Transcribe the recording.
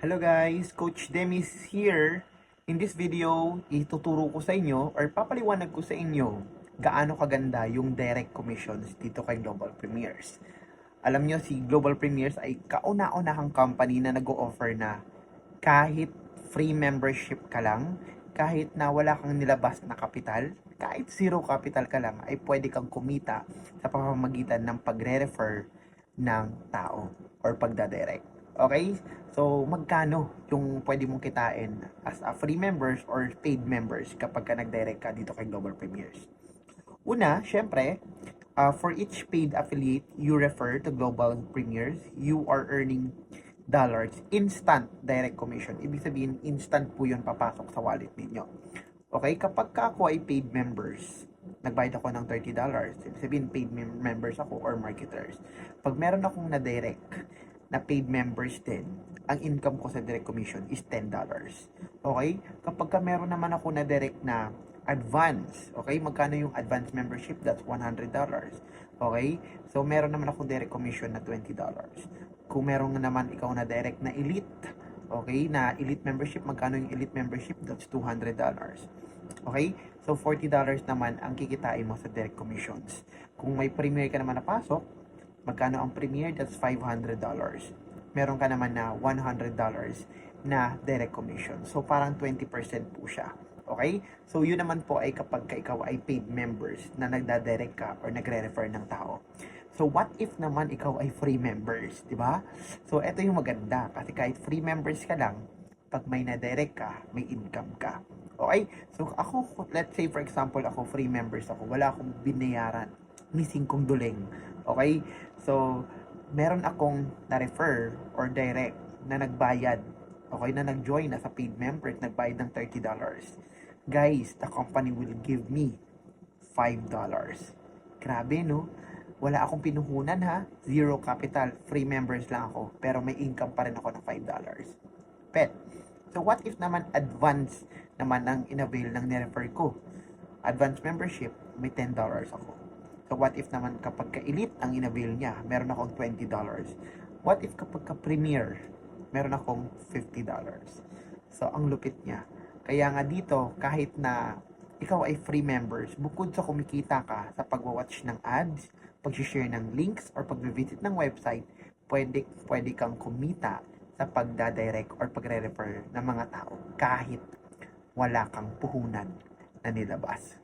Hello guys, Coach Demis here. In this video, ituturo ko sa inyo or papaliwanag ko sa inyo gaano kaganda yung direct commissions dito kay Global Premiers. Alam nyo, si Global Premiers ay kauna-unahang company na nag-o-offer na kahit free membership ka lang, kahit na wala kang nilabas na kapital, kahit zero capital ka lang, ay pwede kang kumita sa pamamagitan ng pagre-refer ng tao or pagdadirect. Okay? So, magkano yung pwede mong kitain as a free members or paid members kapag ka nag-direct ka dito kay Global Premiers? Una, syempre, for each paid affiliate you refer to Global Premiers, you are earning dollars, instant direct commission. Ibig sabihin, instant po yun papasok sa wallet ninyo. Okay, kapag ka ako ay paid members, nagbayad ako ng $30, ibig sabihin paid members ako or marketers. Pag meron akong na-direct na paid members din, ang income ko sa direct commission is $10. Okay? Kapag ka meron naman ako na direct na advance, okay? Magkano yung advance membership? That's $100. Okay? So, meron naman ako direct commission na $20. Kung meron naman ikaw na direct na elite, okay, na elite membership, magkano yung elite membership? That's $200. Okay? So, $40 naman ang kikitain mo sa direct commissions. Kung may premier ka naman napasok, magkano ang premier? That's $500. Meron ka naman na $100 na direct commission. So, parang 20% po siya. Okay? So, yun naman po ay kapag ikaw ay paid members na nagdadirect ka or nagre-refer ng tao. So, what if naman ikaw ay free members? Diba? So, ito yung maganda. Kasi kahit free members ka lang, pag may na-direct ka, may income ka. Okay? So, ako, let's say for example, ako free members ako. Wala akong binayaran ni singkong duling. Okay? So, meron akong na-refer or direct na nagbayad. Okay? Na nag-join as a paid member at nagbayad ng $30. Guys, the company will give me $5. Grabe, no? Wala akong pinuhunan, ha? Zero capital. Free members lang ako. Pero may income pa rin ako ng $5. Pet. So, what if naman advance naman ang inavail ng nirefer ko? Advance membership, may $10 ako. So, what if naman kapag ka-elite ang inavail niya, meron akong $20. What if kapag ka-premier, meron akong $50. So, ang lupit niya. Kaya nga dito, kahit na ikaw ay free members, bukod sa kumikita ka sa pag-watch ng ads, pag-share ng links, or pag-visit ng website, pwede kang kumita sa pagdadirect or pagre-refer ng mga tao kahit wala kang puhunan na nilabas.